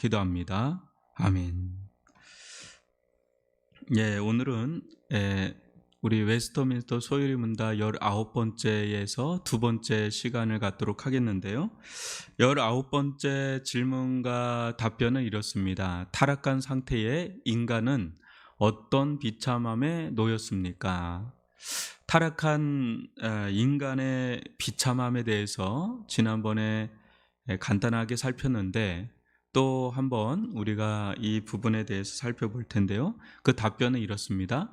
기도합니다. 아멘. 예, 오늘은 우리 웨스터민스터 소유리 문답 19번째에서 두 번째 시간을 갖도록 하겠는데요. 19번째 질문과 답변은 이렇습니다. 타락한 상태의 인간은 어떤 비참함에 놓였습니까? 타락한 인간의 비참함에 대해서 지난번에 간단하게 살폈는데 또 한번 우리가 이 부분에 대해서 살펴볼 텐데요. 그 답변은 이렇습니다.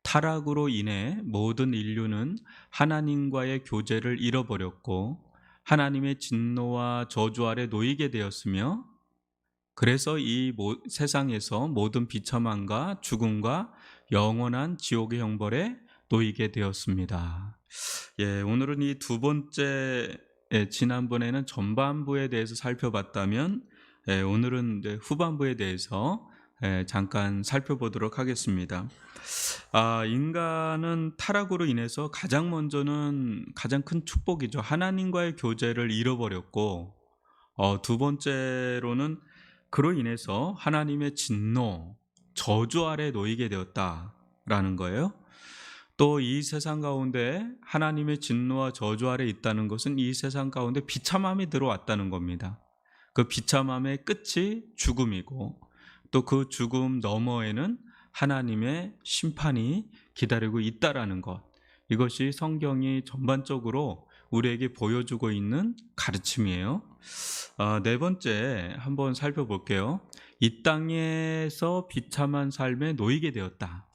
타락으로 인해 모든 인류는 하나님과의 교제를 잃어버렸고 하나님의 진노와 저주 아래 놓이게 되었으며 그래서 이 세상에서 모든 비참함과 죽음과 영원한 지옥의 형벌에 놓이게 되었습니다. 예, 오늘은 이 두 번째 지난번에는 전반부에 대해서 살펴봤다면 오늘은 후반부에 대해서 잠깐 살펴보도록 하겠습니다. 인간은 타락으로 인해서 가장 먼저는 가장 큰 축복이죠. 하나님과의 교제를 잃어버렸고 두 번째로는 그로 인해서 하나님의 진노, 저주 아래 놓이게 되었다라는 거예요. 또 이 세상 가운데 하나님의 진노와 저주 아래 있다는 것은 이 세상 가운데 비참함이 들어왔다는 겁니다. 그 비참함의 끝이 죽음이고 또 그 죽음 너머에는 하나님의 심판이 기다리고 있다라는 것. 이것이 성경이 전반적으로 우리에게 보여주고 있는 가르침이에요. 네 번째 한번 살펴볼게요. 이 땅에서 비참한 삶에 놓이게 되었다.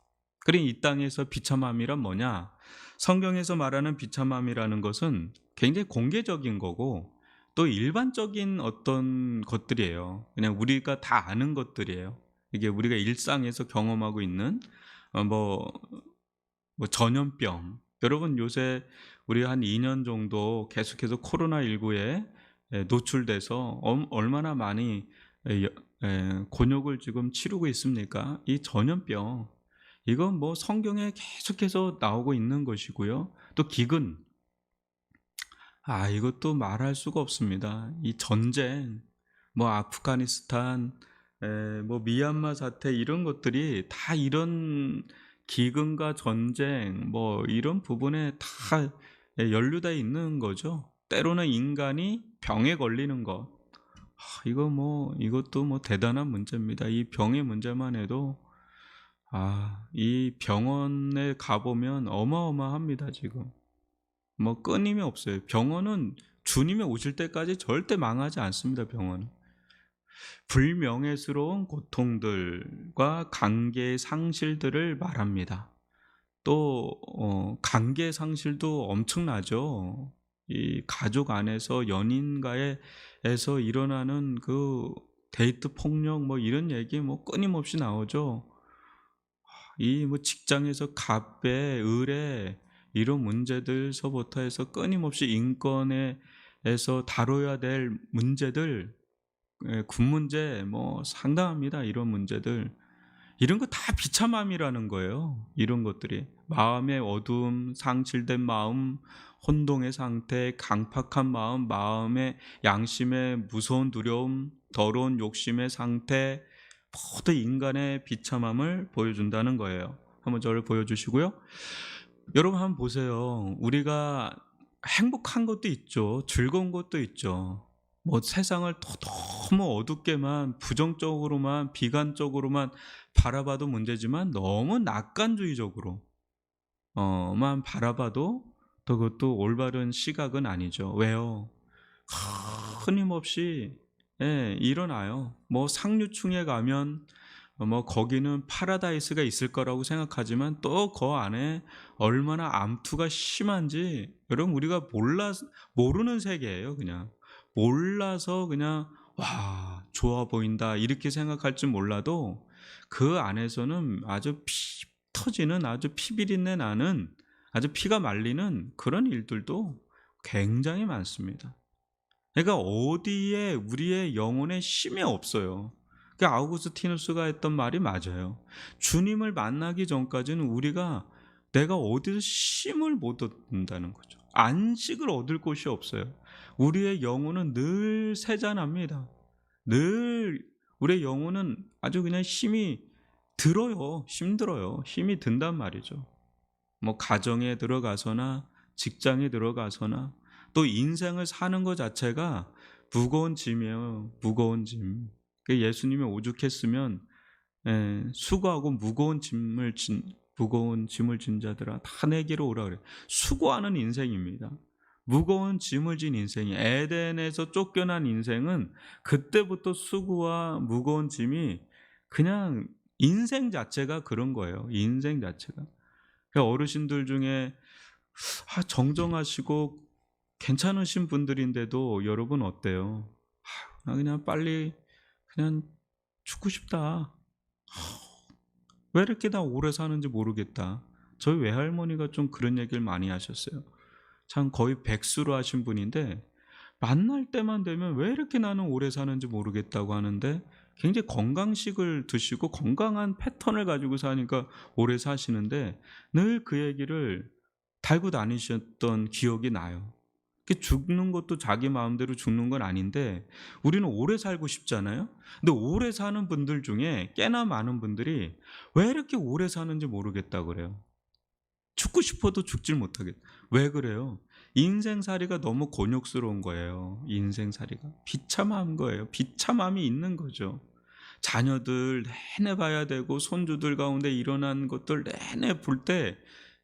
그러니 이 땅에서 비참함이란 뭐냐? 성경에서 말하는 비참함이라는 것은 굉장히 공개적인 거고 또 일반적인 어떤 것들이에요. 그냥 우리가 다 아는 것들이에요. 이게 우리가 일상에서 경험하고 있는 뭐 전염병. 여러분 요새 우리 한 2년 정도 계속해서 코로나19에 노출돼서 얼마나 많이 곤욕을 지금 치르고 있습니까? 이 전염병. 이건 뭐 성경에 계속해서 나오고 있는 것이고요. 또 기근. 이것도 말할 수가 없습니다. 이 전쟁, 뭐 아프가니스탄, 뭐 미얀마 사태 이런 것들이 다 이런 기근과 전쟁 뭐 이런 부분에 다 연루되어 있는 거죠. 때로는 인간이 병에 걸리는 것. 이것도 뭐 대단한 문제입니다. 이 병의 문제만 해도 이 병원에 가보면 어마어마합니다, 지금. 뭐 끊임이 없어요. 병원은 주님이 오실 때까지 절대 망하지 않습니다, 병원은. 불명예스러운 고통들과 관계의 상실들을 말합니다. 또 관계 상실도 엄청나죠. 이 가족 안에서 연인과에서 일어나는 그 데이트 폭력 뭐 이런 얘기 뭐 끊임없이 나오죠. 이 뭐 직장에서 갑배, 의뢰 이런 문제들서부터 해서 끊임없이 인권에서 다뤄야 될 문제들, 군 문제 뭐 상당합니다. 이런 문제들. 이런 거 다 비참함이라는 거예요. 이런 것들이 마음의 어두움, 상실된 마음, 혼동의 상태, 강팍한 마음, 마음의 양심의 무서운 두려움, 더러운 욕심의 상태, 모두 인간의 비참함을 보여준다는 거예요. 한번 저를 보여주시고요. 여러분 한번 보세요. 우리가 행복한 것도 있죠. 즐거운 것도 있죠. 뭐 세상을 너무 어둡게만 부정적으로만 비관적으로만 바라봐도 문제지만 너무 낙관주의적으로만 바라봐도 또 그것도 올바른 시각은 아니죠. 왜요? 끊임없이 일어나요. 뭐 상류층에 가면 뭐 거기는 파라다이스가 있을 거라고 생각하지만 또 그 안에 얼마나 암투가 심한지 여러분 우리가 모르는 세계예요. 그냥 몰라서 그냥 와 좋아 보인다 이렇게 생각할지 몰라도 그 안에서는 아주 피 터지는 아주 피비린내 나는 아주 피가 말리는 그런 일들도 굉장히 많습니다. 그러니까 어디에 우리의 영혼에 쉼이 없어요. 그 아우구스티누스가 했던 말이 맞아요. 주님을 만나기 전까지는 우리가 내가 어디서 쉼을 못 얻는다는 거죠. 안식을 얻을 곳이 없어요. 우리의 영혼은 늘 세잔합니다. 늘 우리의 영혼은 아주 그냥 힘이 들어요. 힘들어요. 힘이 든단 말이죠. 뭐 가정에 들어가서나 직장에 들어가서나 또 인생을 사는 것 자체가 무거운 짐이에요. 무거운 짐. 예수님이 오죽했으면 수고하고 무거운 짐을 진 자들아 다 내게로 오라 그래. 수고하는 인생입니다. 무거운 짐을 진 인생이, 에덴에서 쫓겨난 인생은 그때부터 수고와 무거운 짐이 그냥 인생 자체가 그런 거예요. 인생 자체가. 어르신들 중에 정정하시고 괜찮으신 분들인데도 여러분 어때요? 나 그냥 빨리 그냥 죽고 싶다. 왜 이렇게 나 오래 사는지 모르겠다. 저희 외할머니가 좀 그런 얘기를 많이 하셨어요. 참 거의 백수로 하신 분인데 만날 때만 되면 왜 이렇게 나는 오래 사는지 모르겠다고 하는데 굉장히 건강식을 드시고 건강한 패턴을 가지고 사니까 오래 사시는데 늘 그 얘기를 달고 다니셨던 기억이 나요. 죽는 것도 자기 마음대로 죽는 건 아닌데 우리는 오래 살고 싶잖아요. 근데 오래 사는 분들 중에 꽤나 많은 분들이 왜 이렇게 오래 사는지 모르겠다 그래요. 죽고 싶어도 죽질 못하겠다. 왜 그래요? 인생살이가 너무 곤욕스러운 거예요. 인생살이가 비참한 거예요. 비참함이 있는 거죠. 자녀들 내내 봐야 되고 손주들 가운데 일어난 것들 내내 볼 때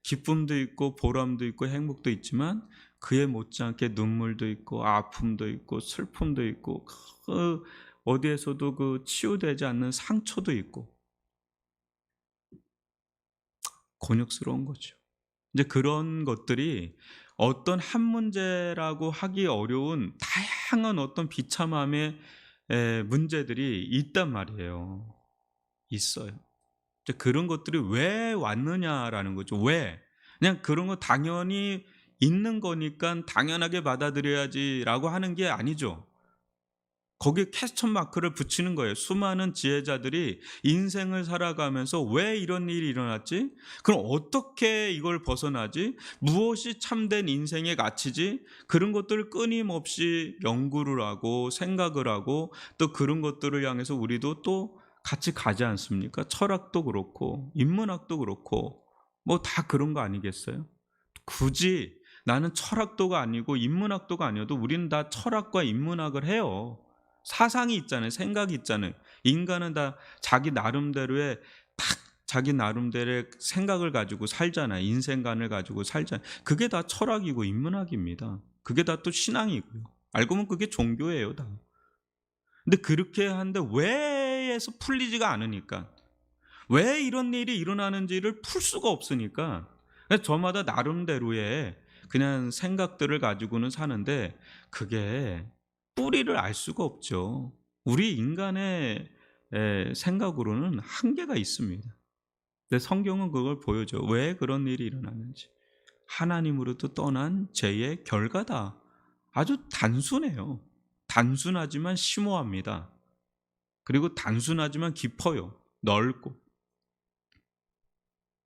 기쁨도 있고 보람도 있고 행복도 있지만 그에 못지않게 눈물도 있고 아픔도 있고 슬픔도 있고 그 어디에서도 그 치유되지 않는 상처도 있고 곤욕스러운 거죠. 이제 그런 것들이 어떤 한 문제라고 하기 어려운 다양한 어떤 비참함의 문제들이 있단 말이에요. 있어요. 이제 그런 것들이 왜 왔느냐라는 거죠. 왜? 그냥 그런 거 당연히 있는 거니까 당연하게 받아들여야지라고 하는 게 아니죠. 거기에 퀘스천 마크를 붙이는 거예요. 수많은 지혜자들이 인생을 살아가면서 왜 이런 일이 일어났지? 그럼 어떻게 이걸 벗어나지? 무엇이 참된 인생의 가치지? 그런 것들을 끊임없이 연구를 하고 생각을 하고 또 그런 것들을 향해서 우리도 또 같이 가지 않습니까? 철학도 그렇고 인문학도 그렇고 뭐 다 그런 거 아니겠어요? 굳이 나는 철학도가 아니고 인문학도가 아니어도 우리는 다 철학과 인문학을 해요. 사상이 있잖아요. 생각이 있잖아요. 인간은 다 자기 나름대로의 자기 나름대로의 생각을 가지고 살잖아요. 인생관을 가지고 살잖아요. 그게 다 철학이고 인문학입니다. 그게 다 또 신앙이고요. 알고 보면 그게 종교예요, 다. 근데 그렇게 하는데 왜에서 풀리지가 않으니까, 왜 이런 일이 일어나는지를 풀 수가 없으니까 그래서 저마다 나름대로의 그냥 생각들을 가지고는 사는데 그게 뿌리를 알 수가 없죠. 우리 인간의 생각으로는 한계가 있습니다. 근데 성경은 그걸 보여줘. 왜 그런 일이 일어나는지. 하나님으로부터 떠난 죄의 결과다. 아주 단순해요. 단순하지만 심오합니다. 그리고 단순하지만 깊어요. 넓고.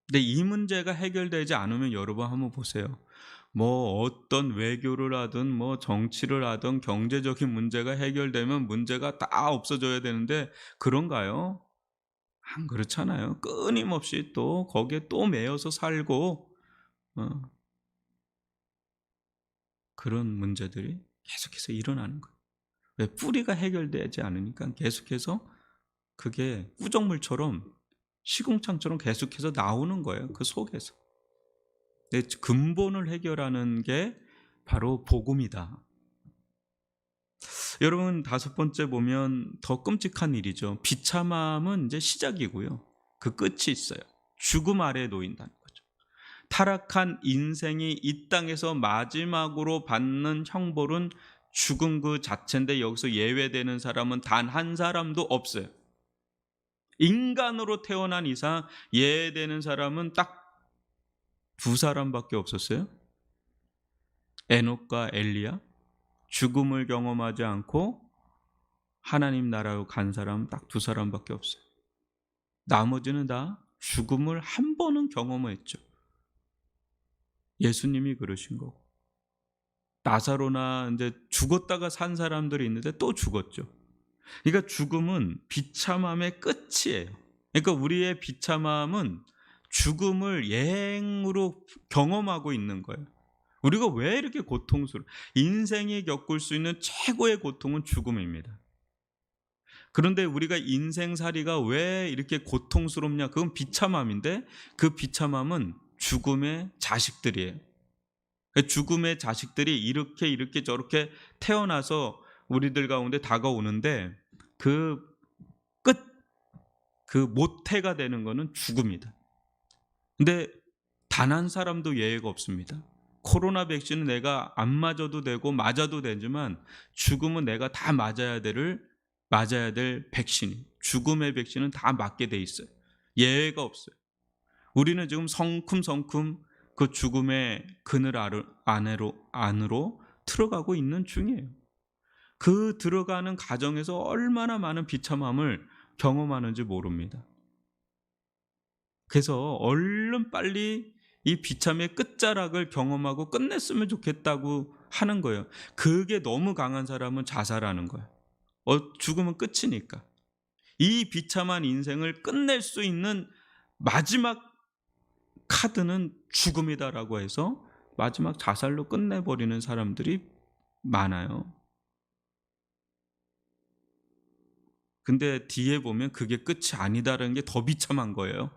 근데 이 문제가 해결되지 않으면 여러분 한번 보세요. 뭐 어떤 외교를 하든 뭐 정치를 하든 경제적인 문제가 해결되면 문제가 다 없어져야 되는데 그런가요? 안 그렇잖아요. 끊임없이 또 거기에 또 매여서 살고 어, 그런 문제들이 계속해서 일어나는 거예요. 왜? 뿌리가 해결되지 않으니까 계속해서 그게 꾸정물처럼 시궁창처럼 계속해서 나오는 거예요. 그 속에서. 근본을 해결하는 게 바로 복음이다. 여러분, 다섯 번째 보면 더 끔찍한 일이죠. 비참함은 이제 시작이고요. 그 끝이 있어요. 죽음 아래에 놓인다는 거죠. 타락한 인생이 이 땅에서 마지막으로 받는 형벌은 죽음 그 자체인데 여기서 예외되는 사람은 단 한 사람도 없어요. 인간으로 태어난 이상 예외되는 사람은 딱 두 사람밖에 없었어요. 에녹과 엘리야. 죽음을 경험하지 않고 하나님 나라로 간 사람 딱 두 사람밖에 없어요. 나머지는 다 죽음을 한 번은 경험했죠. 예수님이 그러신 거고. 나사로나 이제 죽었다가 산 사람들이 있는데 또 죽었죠. 그러니까 죽음은 비참함의 끝이에요. 그러니까 우리의 비참함은 죽음을 예행으로 경험하고 있는 거예요. 우리가 왜 이렇게 고통스러워? 인생이 겪을 수 있는 최고의 고통은 죽음입니다. 그런데 우리가 인생살이가 왜 이렇게 고통스럽냐? 그건 비참함인데 그 비참함은 죽음의 자식들이에요. 죽음의 자식들이 이렇게 저렇게 태어나서 우리들 가운데 다가오는데 그 끝, 그 모태가 되는 것은 죽음이다. 근데 단 한 사람도 예외가 없습니다. 코로나 백신은 내가 안 맞아도 되고 맞아도 되지만 죽음은 내가 다 맞아야 될 백신이. 죽음의 백신은 다 맞게 돼 있어요. 예외가 없어요. 우리는 지금 성큼성큼 그 죽음의 그늘 안으로 들어가고 있는 중이에요. 그 들어가는 과정에서 얼마나 많은 비참함을 경험하는지 모릅니다. 그래서 얼른 빨리 이 비참의 끝자락을 경험하고 끝냈으면 좋겠다고 하는 거예요. 그게 너무 강한 사람은 자살하는 거예요. 죽으면 끝이니까. 이 비참한 인생을 끝낼 수 있는 마지막 카드는 죽음이다라고 해서 마지막 자살로 끝내버리는 사람들이 많아요. 근데 뒤에 보면 그게 끝이 아니다라는 게 더 비참한 거예요.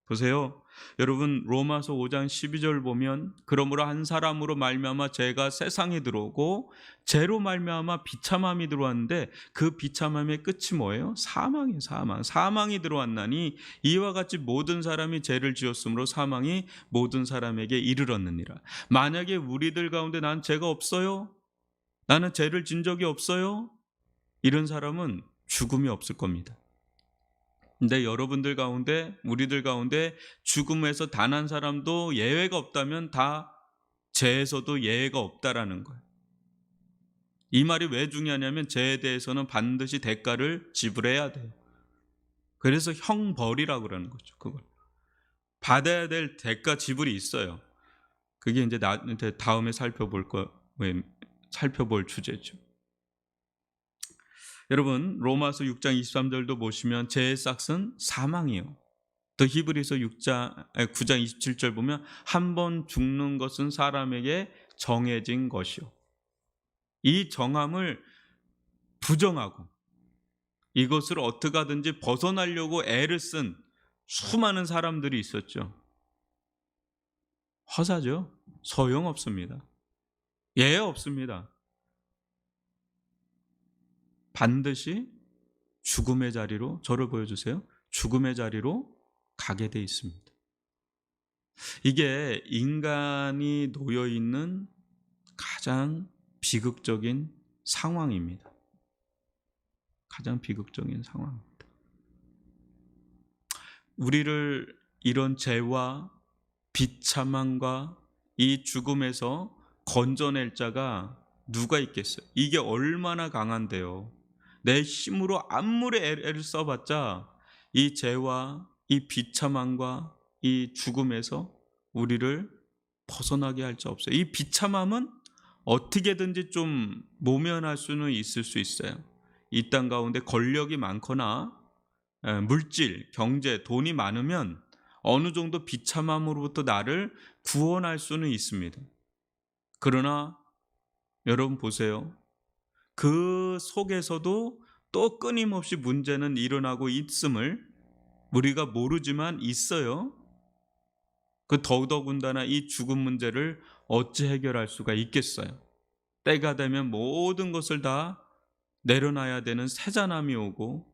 보세요. 여러분 로마서 5장 12절 보면 그러므로 한 사람으로 말미암아 죄가 세상에 들어오고 죄로 말미암아 비참함이 들어왔는데 그 비참함의 끝이 뭐예요? 사망이에요. 사망이 들어왔나니 이와 같이 모든 사람이 죄를 지었으므로 사망이 모든 사람에게 이르렀느니라. 만약에 우리들 가운데 난 죄가 없어요? 나는 죄를 진 적이 없어요? 이런 사람은 죽음이 없을 겁니다. 근데 여러분들 가운데 우리들 가운데 죽음에서 단 한 사람도 예외가 없다면 다 죄에서도 예외가 없다라는 거예요. 이 말이 왜 중요하냐면 죄에 대해서는 반드시 대가를 지불해야 돼요. 그래서 형벌이라고 그러는 거죠. 그걸 받아야 될 대가 지불이 있어요. 그게 이제 다음에 살펴볼 주제죠. 여러분 로마서 6장 23절도 보시면 죄의 싹은 사망이요. 또 히브리서 9장 27절 보면 한 번 죽는 것은 사람에게 정해진 것이요. 이 정함을 부정하고 이것을 어떻게 하든지 벗어나려고 애를 쓴 수많은 사람들이 있었죠. 허사죠. 소용없습니다. 예외 없습니다. 반드시 죽음의 자리로, 저를 보여주세요. 죽음의 자리로 가게 돼 있습니다. 이게 인간이 놓여 있는 가장 비극적인 상황입니다. 가장 비극적인 상황입니다. 우리를 이런 죄와 비참함과 이 죽음에서 건져낼 자가 누가 있겠어요? 이게 얼마나 강한데요. 내 힘으로 아무리 애를 써봤자 이 죄와 이 비참함과 이 죽음에서 우리를 벗어나게 할 수 없어요. 이 비참함은 어떻게든지 좀 모면할 수는 있을 수 있어요. 이 땅 가운데 권력이 많거나 물질, 경제, 돈이 많으면 어느 정도 비참함으로부터 나를 구원할 수는 있습니다. 그러나 여러분 보세요. 그 속에서도 또 끊임없이 문제는 일어나고 있음을 우리가 모르지만 있어요. 그 더더군다나 이 죽음 문제를 어찌 해결할 수가 있겠어요? 때가 되면 모든 것을 다 내려놔야 되는 세잔함이 오고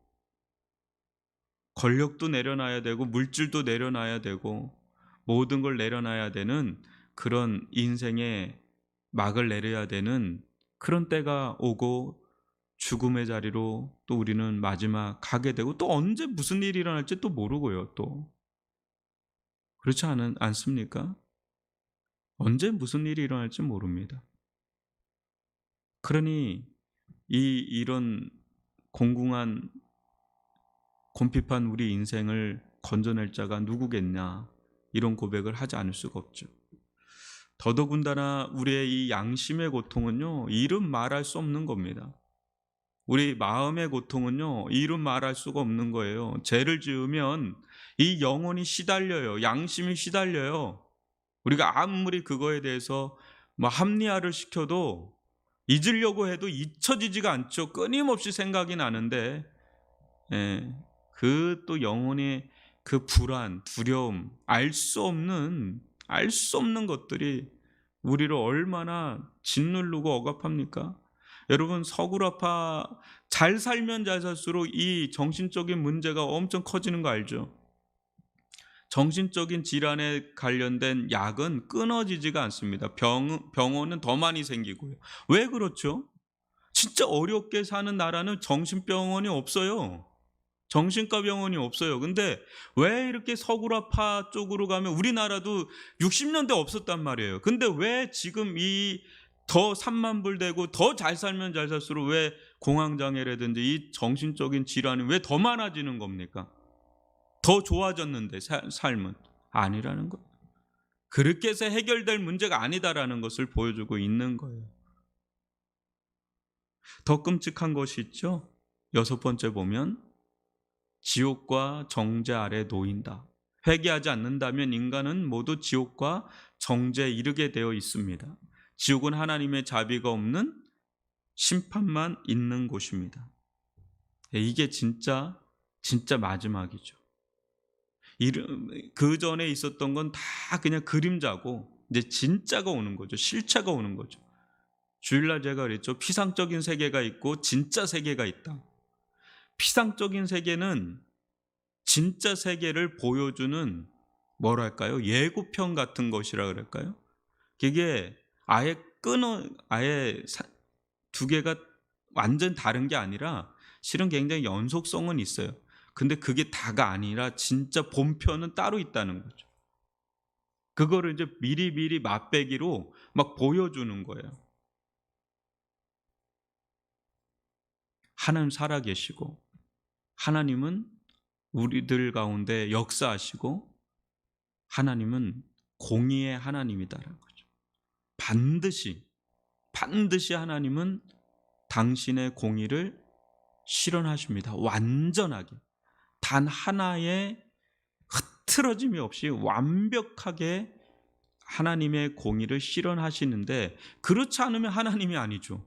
권력도 내려놔야 되고 물질도 내려놔야 되고 모든 걸 내려놔야 되는 그런 인생의 막을 내려야 되는 그런 때가 오고 죽음의 자리로 또 우리는 마지막 가게 되고 또 언제 무슨 일이 일어날지 또 모르고요. 또 그렇지 않습니까? 언제 무슨 일이 일어날지 모릅니다. 그러니 이런 공궁한 곰핍한 우리 인생을 건져낼 자가 누구겠냐 이런 고백을 하지 않을 수가 없죠. 더더군다나 우리의 이 양심의 고통은요 이름 말할 수 없는 겁니다. 우리 마음의 고통은요, 이루 말할 수가 없는 거예요. 죄를 지으면 이 영혼이 시달려요. 양심이 시달려요. 우리가 아무리 그거에 대해서 뭐 합리화를 시켜도 잊으려고 해도 잊혀지지가 않죠. 끊임없이 생각이 나는데, 예, 그 또 영혼의 그 불안, 두려움, 알 수 없는 것들이 우리를 얼마나 짓누르고 억압합니까? 여러분, 서구라파 잘 살면 잘 살수록 이 정신적인 문제가 엄청 커지는 거 알죠? 정신적인 질환에 관련된 약은 끊어지지가 않습니다. 병원은 더 많이 생기고요. 왜 그렇죠? 진짜 어렵게 사는 나라는 정신병원이 없어요. 정신과 병원이 없어요. 근데 왜 이렇게 서구라파 쪽으로 가면, 우리나라도 60년대 없었단 말이에요. 근데 왜 지금 이 더 산만불되고 더 잘 살면 잘 살수록 왜 공황장애라든지 이 정신적인 질환이 왜 더 많아지는 겁니까? 더 좋아졌는데 삶은 아니라는 거예요. 그렇게 해서 해결될 문제가 아니다라는 것을 보여주고 있는 거예요. 더 끔찍한 것이 있죠. 6번째 보면 지옥과 정죄 아래 놓인다. 회개하지 않는다면 인간은 모두 지옥과 정죄에 이르게 되어 있습니다. 지옥은 하나님의 자비가 없는 심판만 있는 곳입니다. 이게 진짜 마지막이죠. 그 전에 있었던 건 다 그냥 그림자고 이제 진짜가 오는 거죠. 실체가 오는 거죠. 주일날 제가 그랬죠. 피상적인 세계가 있고 진짜 세계가 있다. 피상적인 세계는 진짜 세계를 보여주는, 뭐랄까요? 예고편 같은 것이라 그럴까요? 그게 아예 두 개가 완전 다른 게 아니라 실은 굉장히 연속성은 있어요. 근데 그게 다가 아니라 진짜 본편은 따로 있다는 거죠. 그거를 이제 미리 맛배기로 막 보여주는 거예요. 하나님 살아계시고 하나님은 우리들 가운데 역사하시고 하나님은 공의의 하나님이다라는 거죠. 반드시 하나님은 당신의 공의를 실현하십니다. 완전하게. 단 하나의 흐트러짐이 없이 완벽하게 하나님의 공의를 실현하시는데, 그렇지 않으면 하나님이 아니죠.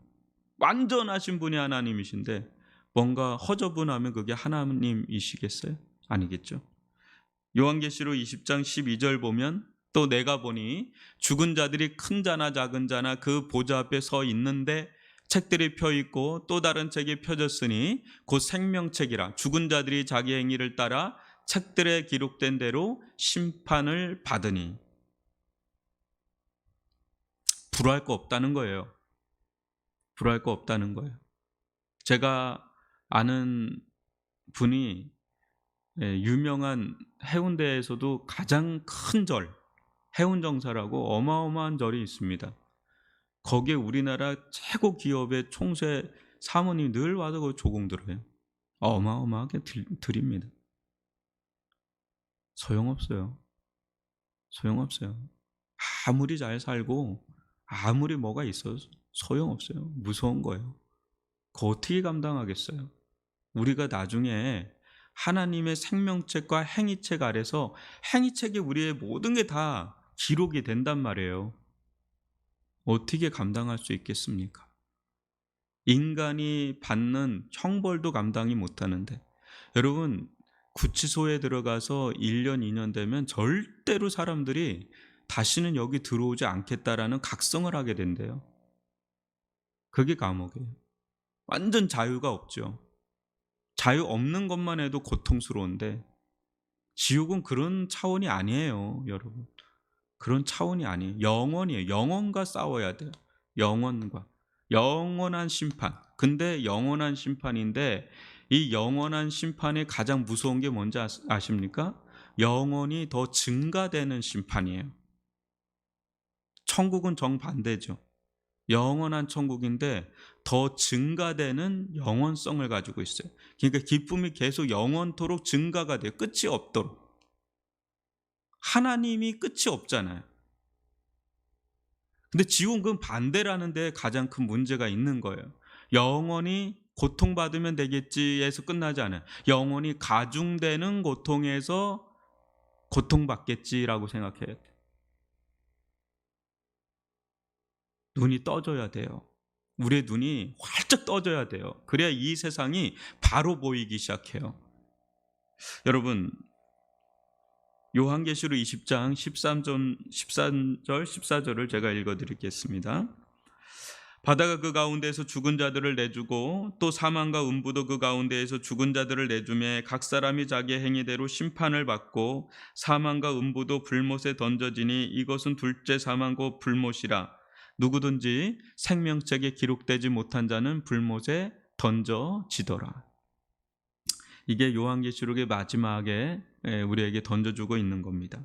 완전하신 분이 하나님이신데 뭔가 허저분하면 그게 하나님이시겠어요? 아니겠죠. 요한계시록 20장 12절 보면 또 내가 보니 죽은 자들이 큰 자나 작은 자나 그 보좌 앞에 서 있는데 책들이 펴 있고 또 다른 책이 펴졌으니 곧 생명책이라. 죽은 자들이 자기 행위를 따라 책들에 기록된 대로 심판을 받으니. 불화할 거 없다는 거예요. 불화할 거 없다는 거예요. 제가 아는 분이 유명한 해운대에서도 가장 큰 절, 해운정사라고 어마어마한 절이 있습니다. 거기에 우리나라 최고 기업의 총재 사모님 늘 와서 그 조공 들어요. 어마어마하게 드립니다. 소용없어요. 아무리 잘 살고 아무리 뭐가 있어도 소용없어요. 무서운 거예요. 그거 어떻게 감당하겠어요? 우리가 나중에 하나님의 생명책과 행위책 아래서, 행위책에 우리의 모든 게 다 기록이 된단 말이에요. 어떻게 감당할 수 있겠습니까? 인간이 받는 형벌도 감당이 못하는데, 여러분, 구치소에 들어가서 1년, 2년 되면 절대로 사람들이 다시는 여기 들어오지 않겠다라는 각성을 하게 된대요. 그게 감옥이에요. 완전 자유가 없죠. 자유 없는 것만 해도 고통스러운데 지옥은 그런 차원이 아니에요, 여러분. 그런 차원이 아니에요. 영원이에요. 영원과 싸워야 돼요. 영원한 심판. 근데 영원한 심판인데 이 영원한 심판의 가장 무서운 게 뭔지 아십니까? 영원히 더 증가되는 심판이에요. 천국은 정반대죠. 영원한 천국인데 더 증가되는 영원성을 가지고 있어요. 그러니까 기쁨이 계속 영원토록 증가가 돼요. 끝이 없도록. 하나님이 끝이 없잖아요. 근데 지옥은 반대라는 데 가장 큰 문제가 있는 거예요. 영원히 고통받으면 되겠지에서 끝나지 않아요. 영원히 가중되는 고통에서 고통받겠지라고 생각해야 돼요. 눈이 떠져야 돼요. 우리의 눈이 활짝 떠져야 돼요. 그래야 이 세상이 바로 보이기 시작해요. 여러분, 요한계시록 20장 13절 14절을 제가 읽어드리겠습니다. 바다가 그 가운데에서 죽은 자들을 내주고 또 사망과 음부도 그 가운데에서 죽은 자들을 내주매 각 사람이 자기의 행위대로 심판을 받고 사망과 음부도 불못에 던져지니 이것은 둘째 사망과 불못이라. 누구든지 생명책에 기록되지 못한 자는 불못에 던져지더라. 이게 요한계시록의 마지막에 우리에게 던져주고 있는 겁니다.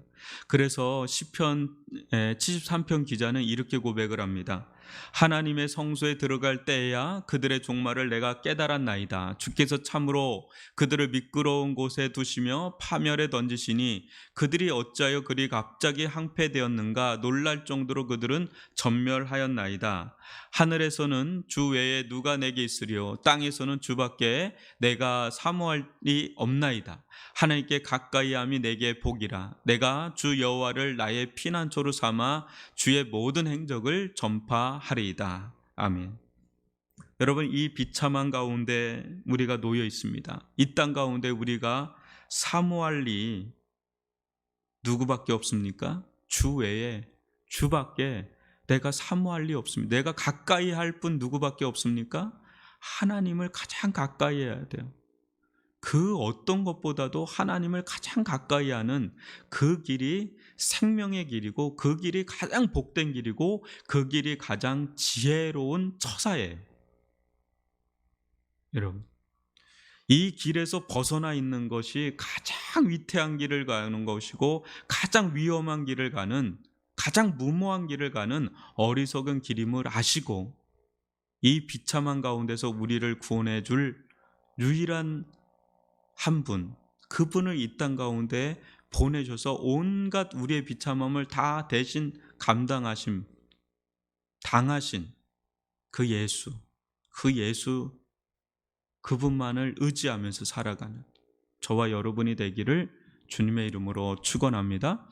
그래서 시편 73편 기자는 이렇게 고백을 합니다. 하나님의 성소에 들어갈 때에야 그들의 종말을 내가 깨달았나이다. 주께서 참으로 그들을 미끄러운 곳에 두시며 파멸에 던지시니 그들이 어찌하여 그리 갑자기 항폐되었는가 놀랄 정도로 그들은 전멸하였나이다. 하늘에서는 주 외에 누가 내게 있으리요 땅에서는 주밖에 내가 사모할 리 없나이다. 하나님께 가까이함이 내게 복이라. 내가 주 여호와를 나의 피난처로 삼아 주의 모든 행적을 전파하리이다. 아멘. 여러분, 이 비참한 가운데 우리가 놓여 있습니다. 이 땅 가운데 우리가 사모할 리 누구밖에 없습니까? 주 외에, 주밖에 내가 사모할 리 없습니다. 내가 가까이 할 분 누구밖에 없습니까? 하나님을 가장 가까이 해야 돼요. 그 어떤 것보다도 하나님을 가장 가까이 하는 그 길이 생명의 길이고 그 길이 가장 복된 길이고 그 길이 가장 지혜로운 처사예요. 여러분, 이 길에서 벗어나 있는 것이 가장 위태한 길을 가는 것이고 가장 위험한 길을 가는, 가장 무모한 길을 가는 어리석은 길임을 아시고 이 비참한 가운데서 우리를 구원해 줄 유일한 한 분, 그분을 이 땅 가운데 보내셔서 온갖 우리의 비참함을 다 대신 감당하신, 당하신 그 예수, 그분만을 의지하면서 살아가는 저와 여러분이 되기를 주님의 이름으로 축원합니다.